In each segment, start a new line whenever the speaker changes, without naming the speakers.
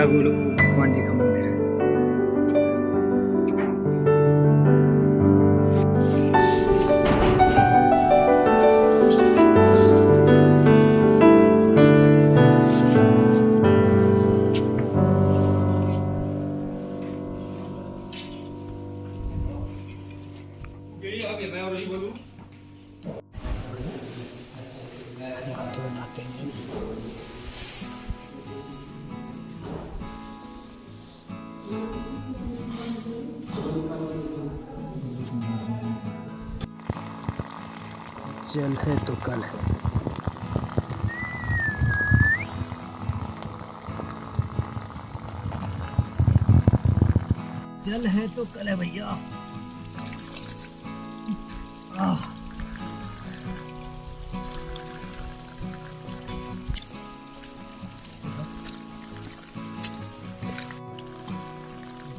जागोलू हनुमान जी का मंदिर है। जल है तो कल है। जल है तो कल है भैया।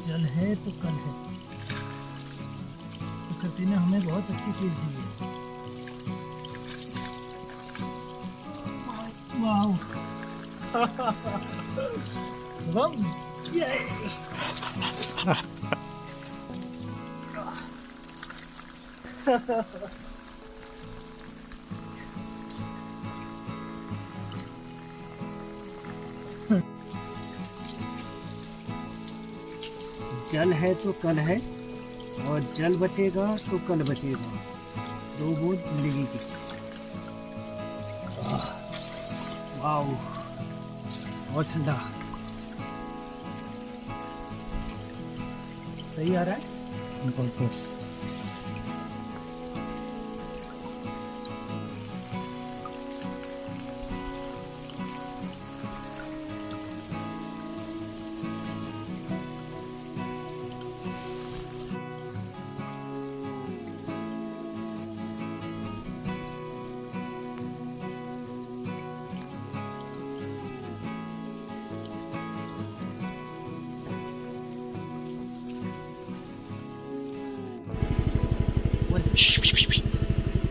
जल है तो कल है। प्रकृति ने हमें बहुत अच्छी चीज दी है। वाओ। जल है तो कल है और जल बचेगा तो कल बचेगा। दो बूंद जिंदगी की। वाओ, बहुत ठंडा। सही आ रहा है बिल्कुल।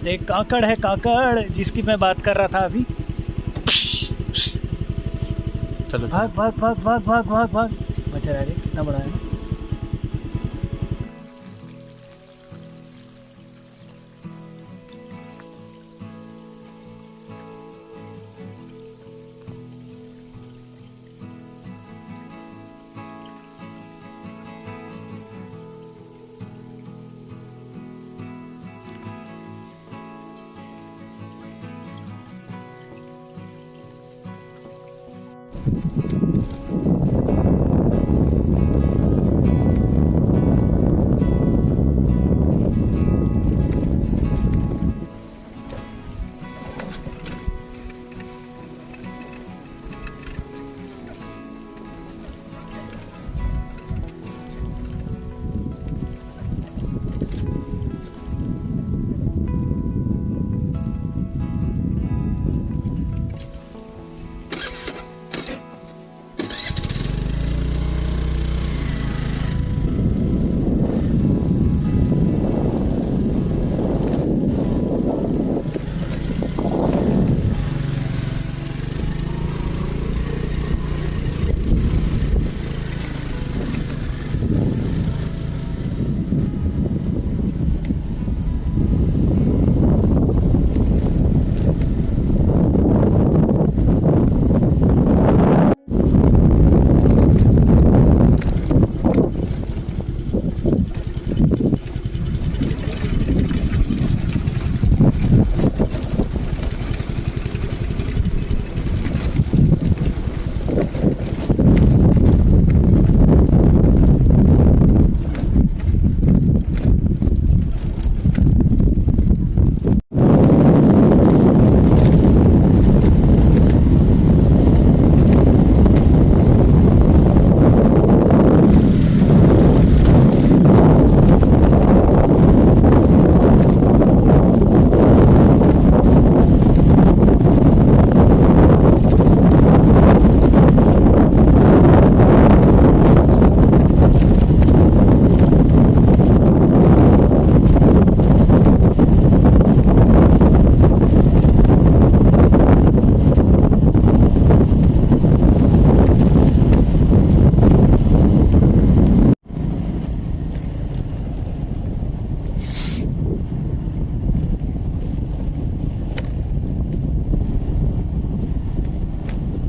एक काकड़ है, काकड़ जिसकी मैं बात कर रहा था अभी। चलो भाग भाग भाग भाग भाग भाग भाग। बचा रहा है, कितना बड़ा है।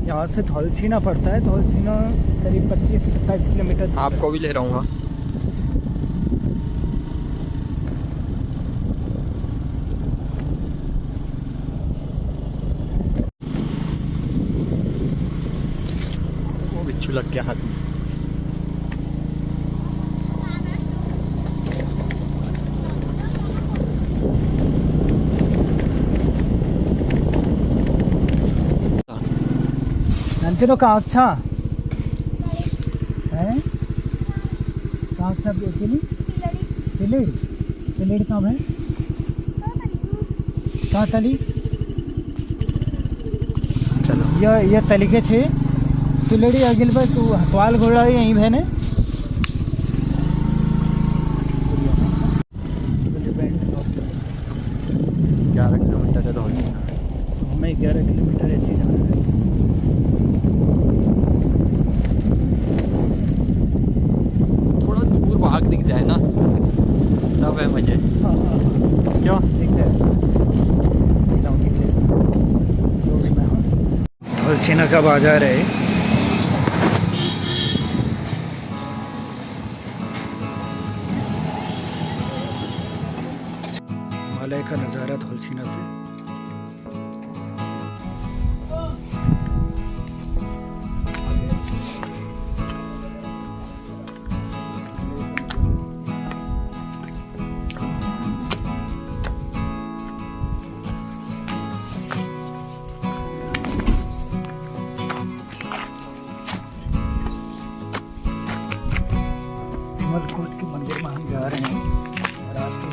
यहाँ से धौलछीना पड़ता है। धौलछीना करीब 25-27 किलोमीटर।
आपको भी ले रहा हूँ। वो बिच्छू लग गया हाथ में।
ನಂತಿರೋ ಕಾಕ್ಷಾ काक्षा बेचनी सिलेड़ी सिलेड़ी कहाँ है? कहाँ तली?
चलो
ये तलीके छे सिलेड़ी अगिल भाई तू हसवाल घोड़ा यहीं बहने
11 किलोमीटर है धौलछीना।
हमें 11 किलोमीटर ऐसे जाना है।
थोड़ा दूर भाग दिख जाए ना तब है मजे।
हाँ
क्यों?
दिख जाए धौलछीना का बाजार है। हिमालय का नज़ारा धौलछीना से। विमलकोट के मंदिर में हम जा रहे हैं और आपको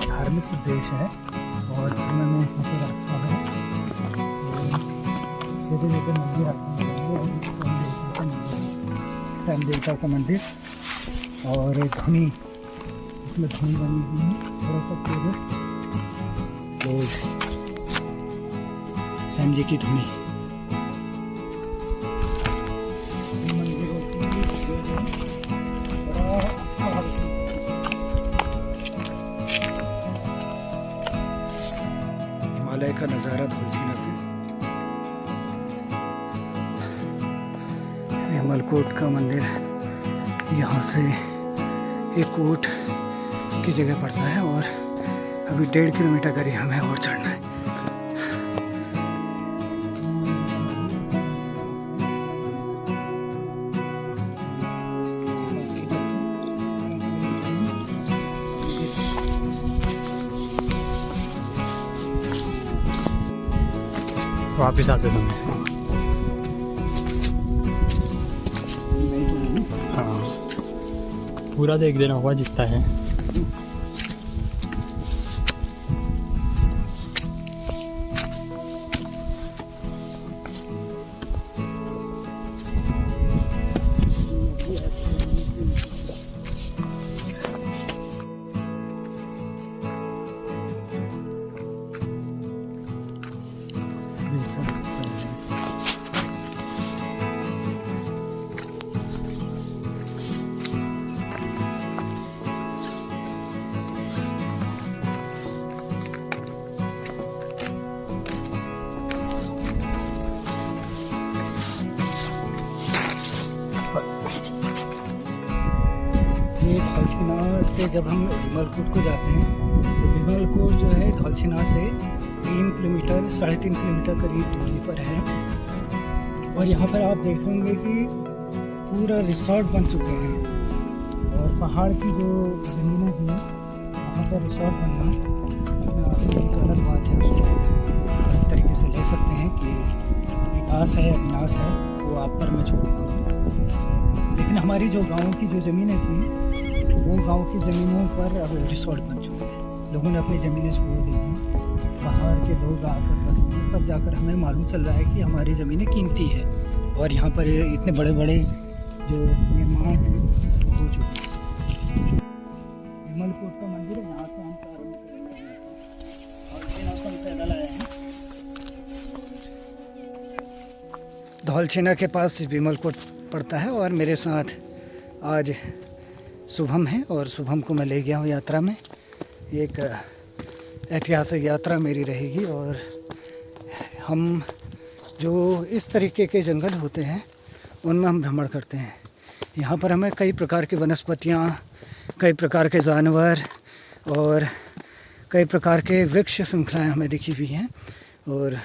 धार्मिक उद्देश्य है और उन्होंने यहाँ पे रखा है छोटे छोटे मंदिर सन देवता का मंदिर और धुनी इसमें धुनी बनी हुई है थोड़ा सा तेज रोज सन जी की धुनी। हिमालय का नज़ारा धौलछीना से। विमलकोट का मंदिर यहाँ से 1 कोट की जगह पड़ता है और अभी 1.5 किलोमीटर करीब हमें और चढ़ना है।
वापिस आते समय हाँ पूरा देख देना हुआ जितना है। ये धौलछीना से जब हम विमलकोट को जाते हैं तो विमलकोट जो है धौलछीना से 3 किलोमीटर 3.5 किलोमीटर करीब दूरी पर है। और यहाँ पर आप देख होंगे कि पूरा रिसोर्ट बन चुके हैं और पहाड़ की जो ज़मीनें थी वहाँ पर रिसोर्ट बनना अपने आप में एक अलग बात है। उसको अलग तरीके से ले सकते हैं कि विकास है विनाश है वो आप पर मैं छोड़ता हूँ। लेकिन हमारी जो गाँव की जो ज़मीनें थी वो गांव की ज़मीनों पर अब रिसोर्ट बन चुके हैं। लोगों ने अपनी ज़मीनें छोड़ दी हैं। बाहर के लोग आकर बसते हैं तब जाकर हमें मालूम चल रहा है कि हमारी ज़मीनें कीमती है और यहाँ पर इतने बड़े बड़े जो निर्माण हैं हो चुके हैं। विमलकोट का मंदिर है, यहाँ से हम प्रारंभ करेंगे और हम पैदल आए हैं। धौलछीना के पास विमलकोट पड़ता है और मेरे साथ आज शुभम है और शुभम को मैं ले गया हूँ यात्रा में। एक
ऐतिहासिक यात्रा मेरी रहेगी। और हम जो इस तरीके के जंगल होते हैं उनमें हम भ्रमण करते हैं। यहाँ पर हमें कई प्रकार की वनस्पतियाँ, कई प्रकार के जानवर और कई प्रकार के वृक्ष श्रृंखलाएँ हमें दिखी हुई हैं। और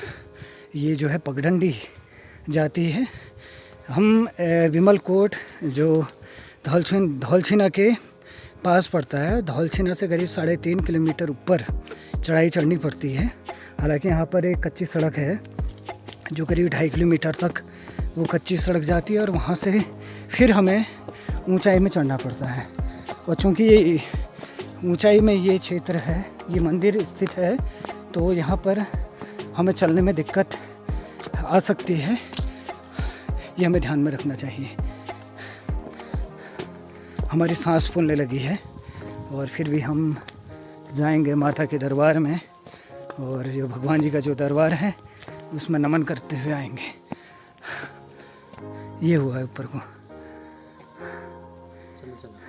ये जो है पगडंडी जाती है। हम विमलकोट जो धौलछिना के पास पड़ता है, धौलछिना से करीब 3.5 किलोमीटर ऊपर चढ़ाई चढ़नी पड़ती है। हालांकि यहाँ पर एक कच्ची सड़क है जो करीब 2.5 किलोमीटर तक वो कच्ची सड़क जाती है और वहाँ से फिर हमें ऊंचाई में चढ़ना पड़ता है। और चूँकि ये ऊंचाई में ये क्षेत्र है, ये मंदिर स्थित है, तो यहाँ पर हमें चलने में दिक्कत आ सकती है। ये हमें ध्यान में रखना चाहिए। हमारी सांस फूलने लगी है और फिर भी हम जाएंगे माता के दरबार में, और जो भगवान जी का जो दरबार है उसमें नमन करते हुए आएंगे। ये हुआ है ऊपर को,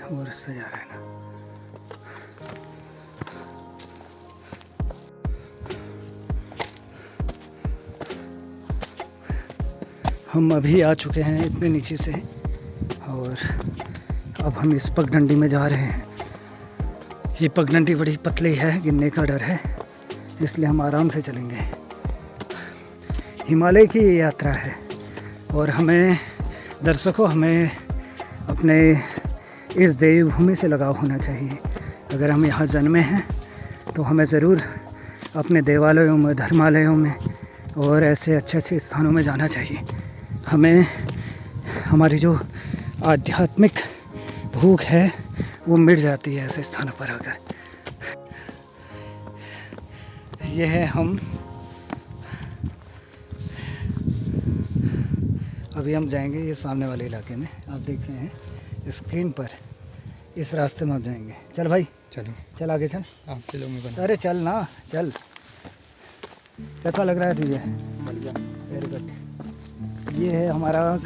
वो रास्ता जा रहा है ना। हम अभी आ चुके हैं इतने नीचे से और अब हम इस पगडंडी में जा रहे हैं। ये पगडंडी बड़ी पतली है, गिरने का डर है, इसलिए हम आराम से चलेंगे। हिमालय की ये यात्रा है और हमें दर्शकों, हमें अपने इस देवभूमि से लगाव होना चाहिए। अगर हम यहाँ जन्मे हैं तो हमें ज़रूर अपने देवालयों में, धर्मालयों में और ऐसे अच्छे अच्छे स्थानों में जाना चाहिए। हमें हमारी जो आध्यात्मिक भूख है वो मिट जाती है ऐसे स्थानों पर आकर। ये है हम, अभी हम जाएंगे ये सामने वाले इलाके में। आप देख रहे हैं स्क्रीन पर, इस रास्ते में आप जाएंगे। चल भाई, चलो चल आगे चल। आप चलो, मैं बना। अरे चल ना, चल। कैसा लग रहा है तुझे? बढ़िया, वेरी गुड। ये है हमारा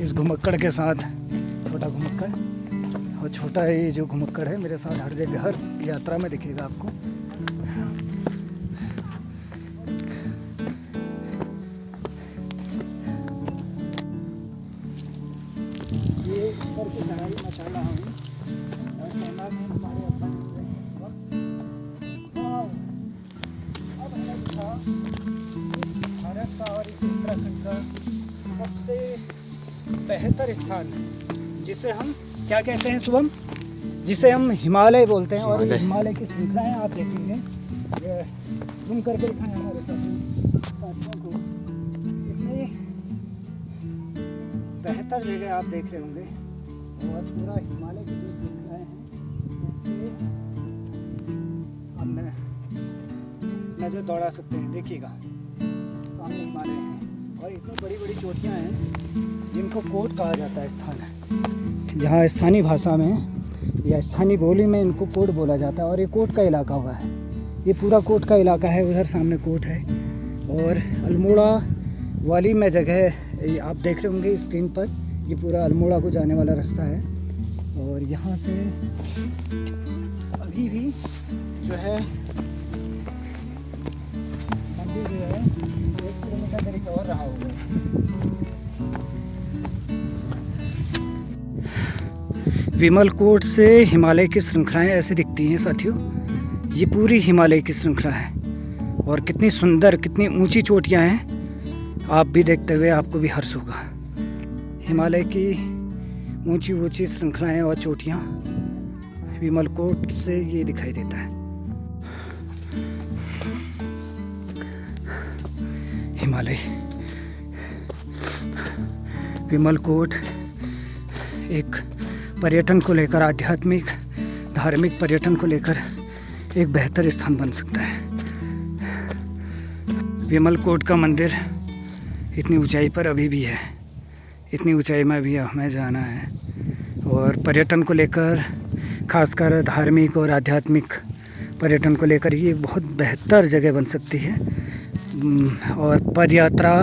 इस घुमक्कड़ के साथ छोटा घुमक्कड़, और छोटा ये जो घुमक्कड़ है मेरे साथ हर जगह, हर यात्रा में दिखेगा आपको। ये ऊपर की चढ़ाई में चल रहा हूँ और कैमरा में हमारे अपन भारत का और इस उत्तराखंड का सबसे बेहतर स्थान, जिसे हम क्या कहते हैं शुभम, जिसे हम हिमालय बोलते हैं। और ये हिमालय की श्रृंखलाएं आप देखेंगे, ये घूम करके दिखाएं हमारे साथियों को। इतनी बेहतर जगह आप देख रहे होंगे और पूरा हिमालय की जो श्रृंखलाएं हैं इससे हम नज़र दौड़ा सकते हैं। देखिएगा सामने हिमालय हैं और इतनी बड़ी बड़ी चोटियाँ हैं जिनको कोट कहा जाता है। स्थान है जहाँ स्थानीय भाषा में या स्थानीय बोली में इनको कोट बोला जाता है। और ये कोट का इलाका हुआ है, ये पूरा कोट का इलाका है। उधर सामने कोट है और अल्मोड़ा वाली में जगह आप देख रहे होंगे स्क्रीन पर, ये पूरा अल्मोड़ा को जाने वाला रास्ता है। और यहाँ से अभी भी जो है मंदिर जो है 1 किलोमीटर करीब और रहा होगा। विमलकोट से हिमालय की श्रृंखलाएं ऐसे दिखती हैं साथियों। ये पूरी हिमालय की श्रृंखला है और कितनी सुंदर, कितनी ऊंची चोटियां हैं। आप भी देखते हुए आपको भी हर्ष होगा। हिमालय की ऊंची ऊंची श्रृंखलाएं और चोटियां विमलकोट से ये दिखाई देता है। हिमालय, विमलकोट एक पर्यटन को लेकर, आध्यात्मिक धार्मिक पर्यटन को लेकर एक बेहतर स्थान बन सकता है। विमलकोट का मंदिर इतनी ऊंचाई पर अभी भी है, इतनी ऊंचाई में भी हमें जाना है। और पर्यटन को लेकर, खासकर धार्मिक और आध्यात्मिक पर्यटन को लेकर ये बहुत बेहतर जगह बन सकती है। और पदयात्रा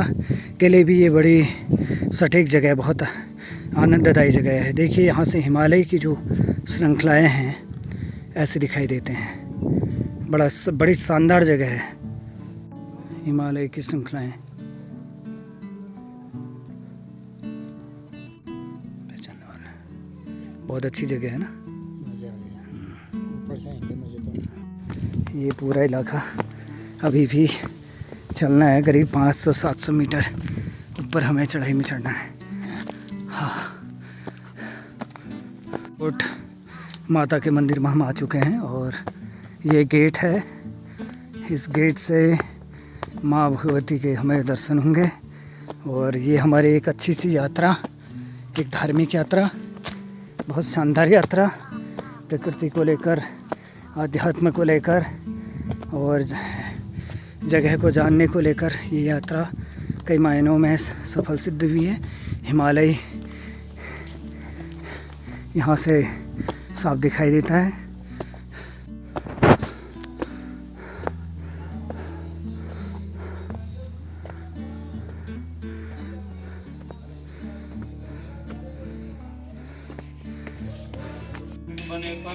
के लिए भी ये बड़ी सटीक जगह, बहुत आनंददायी जगह है। देखिए यहाँ से हिमालय की जो श्रृंखलाएं हैं ऐसे दिखाई देते हैं। बड़ी शानदार जगह है। हिमालय की श्रृंखलाएं पहचानने वाला, बहुत अच्छी जगह है ना।
मज़ा आ गया, ऊपर से आएंगे मज़े तो।
ये पूरा इलाका अभी भी चलना है, करीब 500-700 मीटर ऊपर हमें चढ़ाई में चढ़ना है। हाँ, कोट माता के मंदिर में हम आ चुके हैं और ये गेट है। इस गेट से माँ भगवती के हमें दर्शन होंगे और ये हमारी एक अच्छी सी यात्रा, एक धार्मिक यात्रा, बहुत शानदार यात्रा, प्रकृति को लेकर, आध्यात्म को लेकर और जगह को जानने को लेकर ये यात्रा कई मायनों में सफल सिद्ध हुई है। हिमालय यहाँ से साफ दिखाई देता है।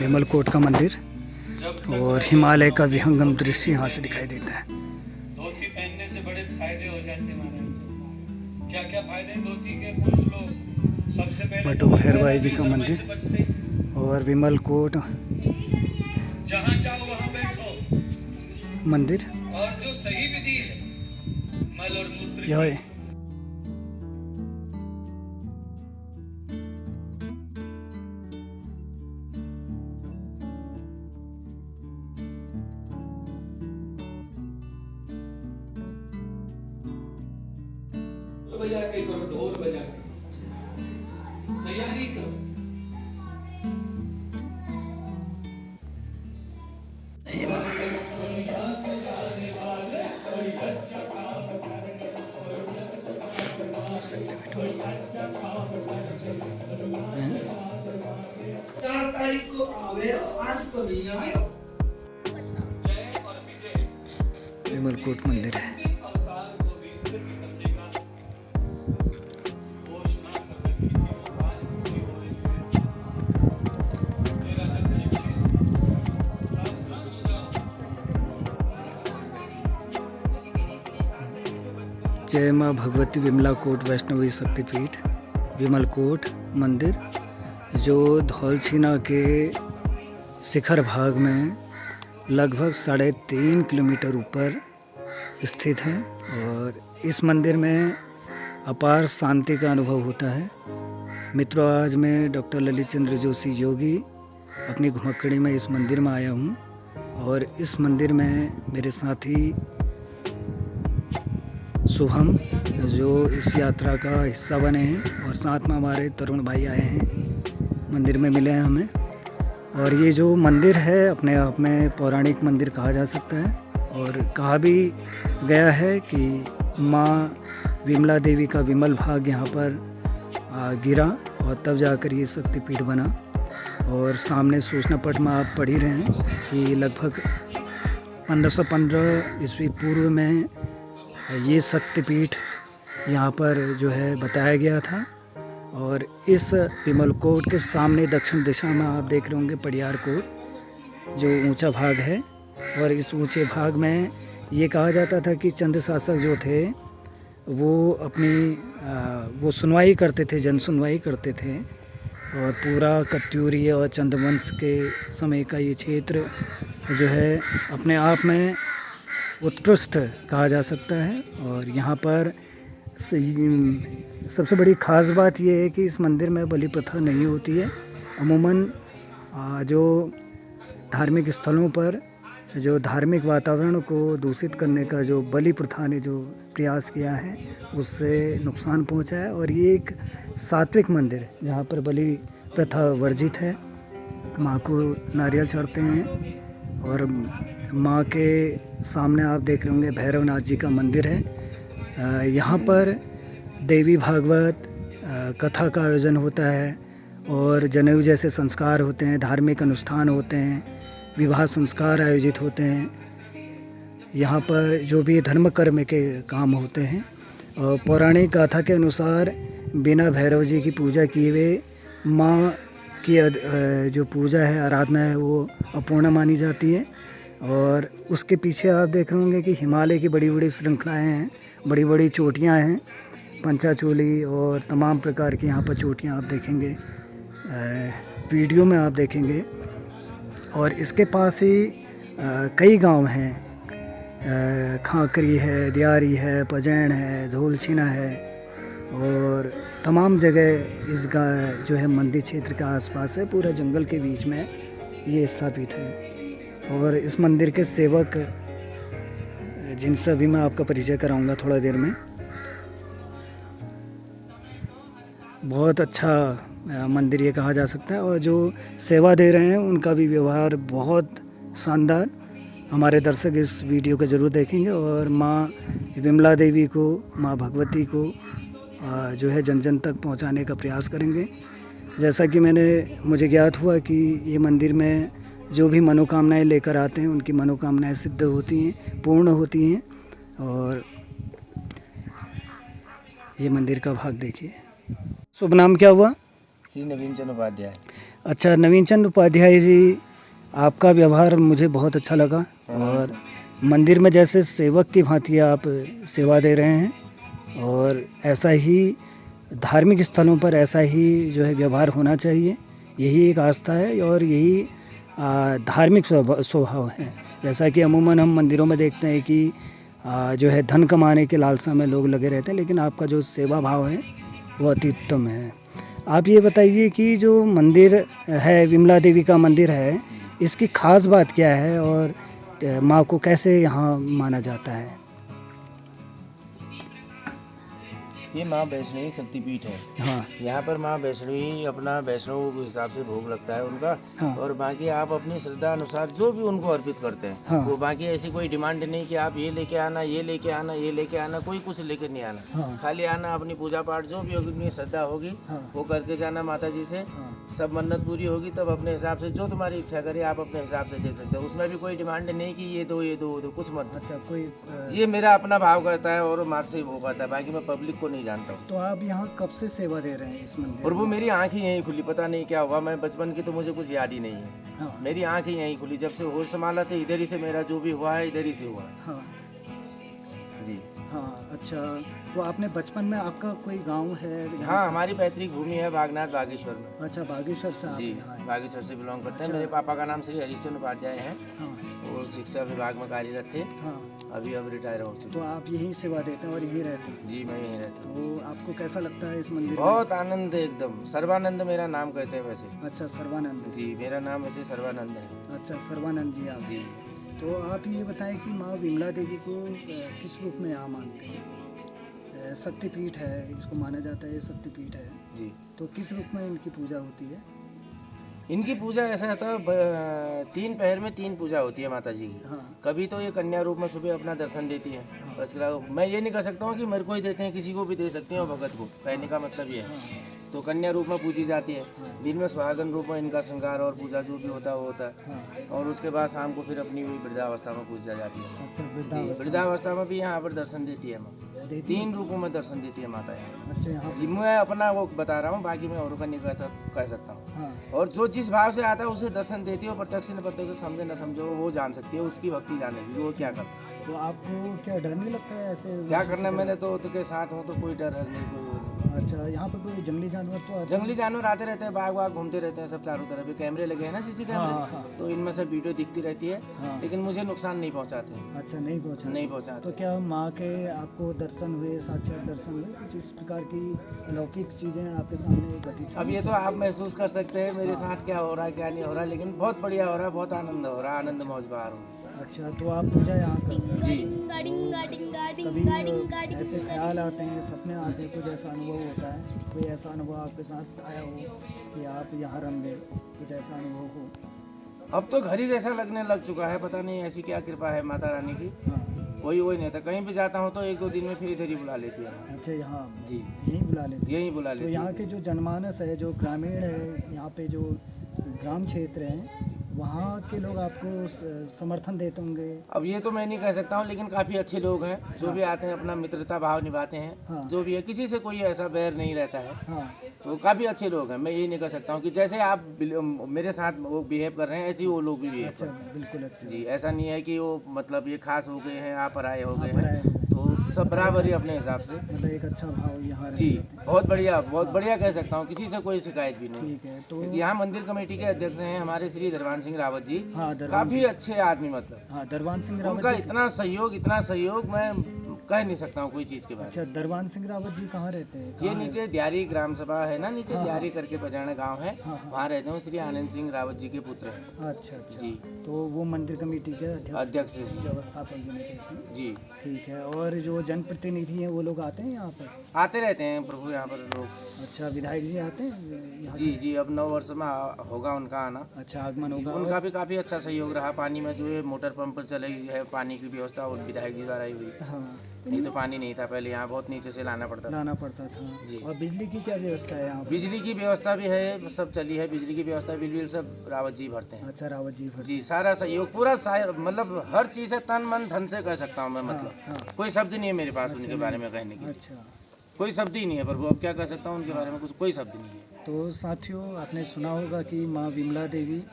विमलकोट का मंदिर और हिमालय का विहंगम दृश्य यहाँ से दिखाई देता है।
धोती पहनने से बड़े फायदे हो जाते हैं महाराज। क्या क्या फायदे हैं धोती के? पुरुष लोग सबसे पहले
बटो भैरवाई जी का मंदिर और विमलकोट
जहाँ चाहो वहाँ बैठो
मंदिर
और जो सही विधि है मल और मूत्र
यह है।
बजा के करो, ढोल बजा के तैयारी करो। चार तारीख को आवे, आज को नहीं आए। जय और विजय
विमलकोट मंदिर है। जय माँ भगवती विमला कोट वैष्णवी शक्तिपीठ विमलकोट मंदिर, जो धौलछीना के शिखर भाग में लगभग 3.5 किलोमीटर ऊपर स्थित है और इस मंदिर में अपार शांति का अनुभव होता है। मित्रों, आज मैं डॉक्टर ललित चंद्र जोशी योगी अपनी घुमक्कड़ी में इस मंदिर में आया हूँ और इस मंदिर में मेरे साथी शुभम जो इस यात्रा का हिस्सा बने हैं और साथ में हमारे तरुण भाई आए हैं, मंदिर में मिले हैं हमें। और ये जो मंदिर है अपने आप में पौराणिक मंदिर कहा जा सकता है और कहा भी गया है कि माँ विमला देवी का विमल भाग यहाँ पर गिरा और तब जाकर ये शक्तिपीठ बना। और सामने सूचना पट में आप पढ़ ही रहे हैं कि लगभग 1515 ईस्वी पूर्व में ये शक्तिपीठ यहाँ पर जो है बताया गया था। और इस विमलकोट के सामने दक्षिण दिशा में आप देख रहे होंगे पड़ियार कोट जो ऊंचा भाग है और इस ऊंचे भाग में ये कहा जाता था कि चंद शासक जो थे वो सुनवाई करते थे, जन सुनवाई करते थे और पूरा कत्यूरी और चंदवंश के समय का ये क्षेत्र जो है अपने आप में उत्कृष्ट कहा जा सकता है। और यहाँ पर सबसे बड़ी ख़ास बात यह है कि इस मंदिर में बलि प्रथा नहीं होती है। अमूमन जो धार्मिक स्थलों पर जो धार्मिक वातावरण को दूषित करने का जो बलि प्रथा ने जो प्रयास किया है उससे नुकसान पहुंचा है। और ये एक सात्विक मंदिर है जहाँ पर बलि प्रथा वर्जित है। माँ को नारियल चढ़ते हैं और माँ के सामने आप देख रहे होंगे भैरवनाथ जी का मंदिर है। यहाँ पर देवी भागवत कथा का आयोजन होता है और जनेऊ जैसे संस्कार होते हैं, धार्मिक अनुष्ठान होते हैं, विवाह संस्कार आयोजित होते हैं। यहाँ पर जो भी धर्म कर्म के काम होते हैं और पौराणिक गाथा के अनुसार बिना भैरव जी की पूजा किए हुए माँ की जो पूजा है, आराधना है, वो अपूर्ण मानी जाती है। और उसके पीछे आप देख रहे होंगे कि हिमालय की बड़ी बड़ी श्रृंखलाएँ हैं, बड़ी बड़ी चोटियाँ हैं, पंचाचूली और तमाम प्रकार की यहाँ पर चोटियाँ आप देखेंगे, वीडियो में आप देखेंगे। और इसके पास ही कई गांव हैं, खाकरी है, दियारी है, पजैन है, धौलछिना है और तमाम जगह इस जो है मंदिर क्षेत्र के आसपास है, पूरा जंगल के बीच में ये स्थापित है। और इस मंदिर के सेवक जिनसे अभी मैं आपका परिचय कराऊंगा थोड़ा देर में। बहुत अच्छा मंदिर ये कहा जा सकता है और जो सेवा दे रहे हैं उनका भी व्यवहार बहुत शानदार। हमारे दर्शक इस वीडियो को ज़रूर देखेंगे और माँ विमला देवी को, माँ भगवती को जो है जन जन तक पहुंचाने का प्रयास करेंगे। जैसा कि मुझे ज्ञात हुआ कि ये मंदिर में जो भी मनोकामनाएं लेकर आते हैं उनकी मनोकामनाएं सिद्ध होती हैं, पूर्ण होती हैं। और ये मंदिर का भाग देखिए। शुभ नाम क्या हुआ?
श्री नवीन चंद उपाध्याय।
अच्छा, नवीन चंद उपाध्याय जी, आपका व्यवहार मुझे बहुत अच्छा लगा और मंदिर में जैसे सेवक की भांति आप सेवा दे रहे हैं और ऐसा ही धार्मिक स्थलों पर ऐसा ही जो है व्यवहार होना चाहिए। यही एक आस्था है और यही धार्मिक स्वभाव है। जैसा कि अमूमन हम मंदिरों में देखते हैं कि जो है धन कमाने के लालसा में लोग लगे रहते हैं, लेकिन आपका जो सेवा भाव है वो अति उत्तम है। आप ये बताइए कि जो मंदिर है, विमला देवी का मंदिर है, इसकी खास बात क्या है और माँ को कैसे यहाँ माना जाता है?
ये माँ वैष्णवी शक्तिपीठ है।
हाँ,
यहाँ पर माँ वैष्णवी अपना वैष्णव के हिसाब से भोग लगता है उनका।
हाँ।
और बाकी आप अपनी श्रद्धा अनुसार जो भी उनको अर्पित करते हैं,
हाँ।
वो बाकी ऐसी कोई डिमांड नहीं कि आप ये लेके आना, ये लेके आना, ये लेके आना, कोई कुछ लेके नहीं आना।
हाँ।
खाली आना, अपनी पूजा पाठ जो भी होगी, अपनी श्रद्धा होगी
हाँ।
वो करके जाना माता जी से।
हाँ।
सब मन्नत पूरी होगी तब अपने हिसाब से जो तुम्हारी इच्छा करे आप अपने हिसाब से देख सकते हो। उसमें भी कोई डिमांड नहीं कि ये दो, ये दो, वो दो, कुछ मत।
अच्छा, कोई
ये मेरा अपना भाव करता है और माता से वो करता है, बाकी मैं पब्लिक को नहीं जानता हूँ।
तो आप यहाँ कब से सेवा दे रहे हैं इस मंदिर?
और वो मेरी आँख ही यहीं खुली, पता नहीं क्या हुआ, मैं बचपन की तो मुझे कुछ याद ही नहीं है।
हाँ।
मेरी आँख ही यहीं खुली, जब से होश संभाला थे इधर ही से मेरा जो भी हुआ है इधर ही से हुआ है।
हाँ।
जी
हाँ, अच्छा, तो आपने बचपन में आपका कोई गांव है? जहाँ
हाँ,
से-
हमारी पैतृक भूमि है बागनाथ बागेश्वर में।
अच्छा, बागेश्वर से आप
जी,
यहाँ आए।
बागेश्वर से बिलोंग करते हैं।
अच्छा।
मेरे पापा का नाम श्री हरिश्चंद्र उपाध्याय है।
हाँ।
वो शिक्षा विभाग में कार्यरत थे,
हाँ,
अभी अब रिटायर हो चुके।
तो आप यहीं सेवा देते हैं और यहीं रहते हैं?
जी, मैं यहीं रहता हूँ।
तो आपको कैसा लगता है इस मंदिर में?
बहुत आनंद है एकदम। सर्वानंद मेरा नाम कहते हैं वैसे।
अच्छा, सर्वानंद।
जी, मेरा नाम वैसे सर्वानंद है।
अच्छा, सर्वानंद जी आप।
जी,
तो आप ये बताएं कि माँ विमला देवी को किस रूप में यहाँ मानते हैं? शक्तिपीठ है, इसको माना जाता है, ये शक्तिपीठ है,
जी।
तो किस रूप में इनकी पूजा होती है?
इनकी पूजा ऐसा होता है, 3 पहर में 3 पूजा होती है माता जी की।
हाँ।
कभी तो ये कन्या रूप में सुबह अपना दर्शन देती है। बस मैं ये नहीं कह सकता हूँ कि मेरे को ही देते हैं, किसी को भी दे सकते हैं भगत को, कहने का मतलब ये है।
हाँ।
तो कन्या रूप में पूजी जाती है।
हाँ।
दिन में सुहागन रूप में इनका श्रृंगार और पूजा जो भी होता है वो होता है।
हाँ।
और उसके बाद शाम को फिर अपनी वृद्धावस्था में पूजा जाती है।
अच्छा,
जी,
वृद्धावस्था
वृद्धावस्था में भी यहाँ पर दर्शन देती है माँ।
देती है?
3 रूपों में दर्शन देती है माता यहाँ।
अच्छा, यहाँ
जी, मैं अपना वो बता रहा हूँ, बाकी मैं औरों का नहीं कह सकता हूँ।
हाँ।
और जो जिस भाव से आता है उसे दर्शन देती है, प्रत्यक्ष न प्रत्यक्ष, समझे न समझो, वो जान सकती है, उसकी भक्ति जानेगी वो क्या करता है।
तो आपको क्या डर नहीं लगता है ऐसे?
क्या करना, मैंने तो के साथ हूँ तो कोई डर है नहीं, कोई वो नहीं।
अच्छा, यहाँ पर कोई जंगली जानवर तो आते हैं?
जंगली जानवर आते रहते हैं, बाघ वाघ घूमते रहते हैं सब चारों तरफ। ये कैमरे लगे हैं ना, सीसी
हाँ,
कैमरे,
हाँ।
तो इनमें से वीडियो दिखती रहती है,
हाँ।
लेकिन मुझे नुकसान नहीं पहुँचाते।
अच्छा, नहीं पहुँचा?
नहीं पहुँचाते।
तो क्या माँ के आपको दर्शन हुए, साक्षात दर्शन हुए? कुछ इस प्रकार की अलौकिक चीज़ें आपके सामने घटित?
अब ये तो आप महसूस कर सकते हैं मेरे साथ क्या हो रहा है क्या नहीं हो रहा है, लेकिन बहुत बढ़िया हो रहा है, बहुत आनंद हो रहा है, आनंद मौज बहार हो।
अच्छा, तो आप पूजा यहाँ करते हैं?
जी,
कभी ऐसे ख्याल आते हैं, सपने आते हैं, कुछ ऐसा अनुभव होता है? कोई ऐसा अनुभव आपके साथ आया हो कि आप यहाँ रंग गए, कुछ ऐसा अनुभव हो?
अब तो घर ही जैसा लगने लग चुका है, पता नहीं ऐसी क्या कृपा है माता रानी की।
हाँ।
कोई वही नहीं था, कहीं भी जाता हूँ तो 1-2 दिन में फिर इधर ही बुला लेती है।
अच्छा, यहाँ
जी,
यहीं बुला लेते हैं?
यही बुला
तो
लेती
यहाँ
है।
के जो जनमानस है, जो ग्रामीण है, यहाँ पे जो ग्राम क्षेत्र हैं,
वहाँ के लोग आपको समर्थन देते होंगे।
अब ये तो मैं नहीं कह सकता हूँ, लेकिन काफ़ी अच्छे लोग हैं जो भी आते हैं, अपना मित्रता भाव निभाते हैं।
हाँ।
जो भी है, किसी से कोई ऐसा बैर नहीं रहता है।
हाँ
तो काफ़ी अच्छे लोग हैं। मैं ये नहीं कह सकता हूँ कि जैसे आप मेरे साथ वो बिहेव कर रहे हैं, ऐसे ही वो लोग भी बिहेव
अच्छा,
कर रहे हैं।
बिल्कुल अच्छा।
जी, ऐसा नहीं है कि वो मतलब ये खास हो गए हैं, आप पराये हो गए
आप पराये
हैं।
हो गए।
तो सब बराबर ही अपने हिसाब से।
मतलब एक अच्छा भाव यहाँ
जी,
रहता है।
बहुत बढ़िया कह सकता हूँ, किसी से कोई शिकायत भी नहीं।
ठीक है, तो
यहाँ मंदिर कमेटी के अध्यक्ष हैं हमारे श्री दरबान सिंह रावत जी।
हाँ दरबान
काफ़ी अच्छे आदमी, मतलब
हाँ दरबान सिंह रावत
उनका
जी।
इतना सहयोग मैं कह नहीं सकता हूँ कोई चीज़ के बारे में।
अच्छा, दरबान सिंह रावत जी कहाँ रहते हैं?
ये
कहाँ है?
नीचे दियारी ग्राम सभा है ना, नीचे
हाँ,
दियारी करके बजाना गांव है,
हाँ, हाँ।
वहाँ रहते हैं। श्री आनंद सिंह रावत जी के पुत्र हैं।
अच्छा अच्छा।
जी।
तो वो मंदिर कमेटी के
अध्यक्ष जी।
व्यवस्थापक जिन्हें कहते हैं।
जी,
ठीक है, और जो जनप्रतिनिधि हैं वो लोग आते हैं यहाँ पर?
आते रहते हैं प्रभु यहाँ पर लोग।
अच्छा, विधायक जी आते हैं यहाँ?
जी जी, अब 9 वर्ष में होगा उनका आना।
अच्छा, आगमन
जी,
होगा।
उनका भी काफ़ी अच्छा सहयोग रहा। पानी में जो है मोटर पंप पर चली है, पानी की व्यवस्था और विधायक जी द्वारा ही हुई।
हाँ,
नहीं तो पानी नहीं था पहले, यहाँ बहुत नीचे से लाना पड़ता था।
लाना पड़ता था।
जी।
और बिजली की क्या व्यवस्था है यहाँ पर?
बिजली की व्यवस्था भी है, सब चली है। बिजली की व्यवस्था बिल सब रावत जी भरते हैं।
अच्छा, रावत जी भर।
जी, सारा सहयोग पूरा मतलब हर चीज़ है, तन मन धन से कह सकता हूँ मैं। मतलब
हाँ।
कोई शब्द नहीं है मेरे पास उनके बारे में कहने के लिए।
अच्छा,
कोई शब्द ही नहीं है प्रभु, अब क्या कह सकता हूँ उनके बारे में, कुछ कोई शब्द नहीं है।
तो साथियों, आपने सुना होगा कि माँ विमला देवी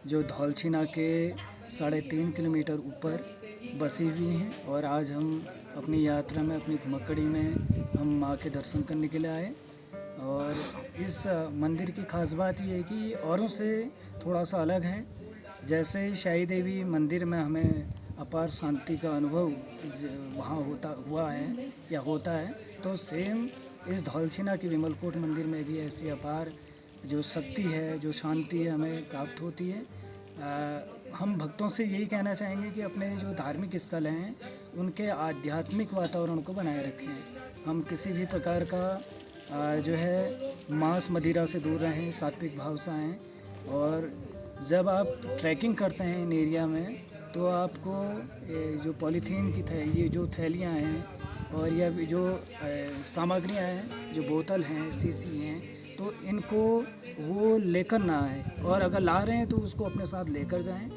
जो धौलछिना के 3.5 किलोमीटर ऊपर बसी हुई हैं, और आज हम अपनी यात्रा में, अपनी घुमक्कड़ी में हम माँ के दर्शन करने के लिए आए। और इस मंदिर की खास बात ये है कि औरों से थोड़ा सा अलग है। जैसे शाही देवी मंदिर में हमें अपार शांति का अनुभव वहाँ हुआ है या होता है, तो सेम इस धौलछिना की विमलकोट मंदिर में भी ऐसी अपार जो शक्ति है, जो शांति है, हमें प्राप्त होती है। हम भक्तों से यही कहना चाहेंगे कि अपने जो धार्मिक स्थल हैं उनके आध्यात्मिक वातावरण को बनाए रखें। हम किसी भी प्रकार का जो है मांस मदिरा से दूर रहें, सात्विक भाव से आएँ। और जब आप ट्रैकिंग करते हैं इन एरिया में, तो आपको जो पॉलीथीन की ये जो थैलियाँ हैं और या जो सामग्रियाँ हैं, जो बोतल हैं, शीशी हैं, तो इनको वो लेकर ना आए, और अगर ला रहे हैं तो उसको अपने साथ लेकर जाएं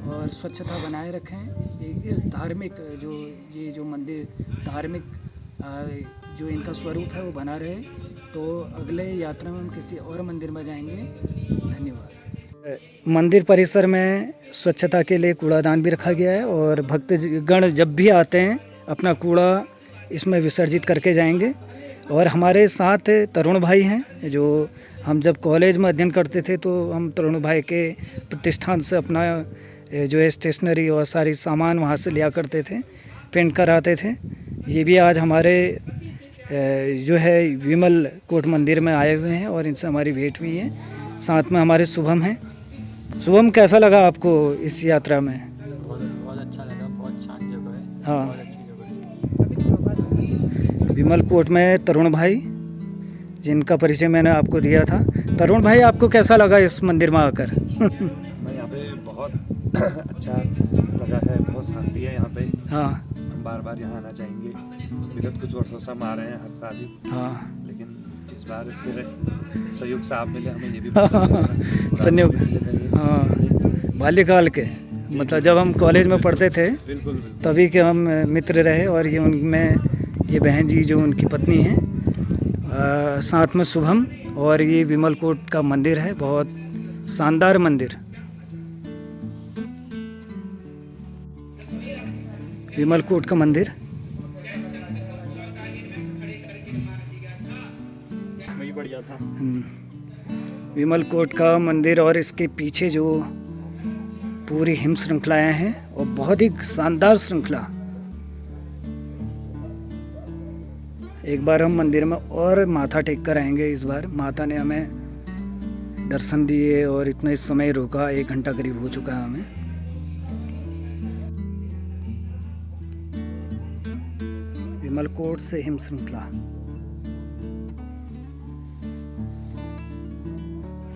और स्वच्छता बनाए रखें। इस धार्मिक ये जो मंदिर धार्मिक जो इनका स्वरूप है वो बना रहे। तो अगले यात्रा में हम किसी और मंदिर में जाएंगे। धन्यवाद।
मंदिर परिसर में स्वच्छता के लिए कूड़ादान भी रखा गया है, और भक्तगण जब भी आते हैं अपना कूड़ा इसमें विसर्जित करके जाएंगे। और हमारे साथ तरुण भाई हैं, जो हम जब कॉलेज में अध्ययन करते थे तो हम तरुण भाई के प्रतिष्ठान से अपना जो है स्टेशनरी और सारी सामान वहाँ से लिया करते थे, पेंट कराते थे। ये भी आज हमारे जो है विमल कोट मंदिर में आए हुए हैं और इनसे हमारी भेंट हुई है। साथ में हमारे शुभम हैं। शुभम, कैसा लगा आपको इस यात्रा में?
बहुत अच्छा लगा, बहुत शांत जगह है।
हाँ।
बहुत अच्छी जगह है।
विमल कोट में तरुण भाई, जिनका परिचय मैंने आपको दिया था। तरुण भाई, आपको कैसा लगा इस मंदिर में आकर?
मैं यहाँ पे बहुत अच्छा लगा है, बहुत शांति है यहाँ पे।
हाँ
हम बार बार यहाँ आना चाहेंगे। विगत कुछ वर्षों से हम आ रहे हैं हर साल ही,
हाँ
लेकिन इस बार फिर सहयोग से आप मिले, हमें ये भी पता चला।
संयोग, हाँ, बाल्यकाल के, मतलब जब हम कॉलेज में पढ़ते थे
बिल्कुल
तभी के हम मित्र रहे। और ये उनमें ये बहन जी जो उनकी पत्नी हैं, साथ में शुभम। और ये विमल कोट का मंदिर है, बहुत शानदार मंदिर। विमल कोट का मंदिर
वही बढ़िया था।
विमल कोट का मंदिर, और इसके पीछे जो पूरी हिम श्रृंखलाएं हैं, और बहुत ही शानदार श्रृंखला। एक बार हम मंदिर में और माथा टेक कर आएंगे। इस बार माता ने हमें दर्शन दिए और इतना समय रोका, 1 घंटा करीब हो चुका है हमें। विमल कोट से हिम श्रृंखला।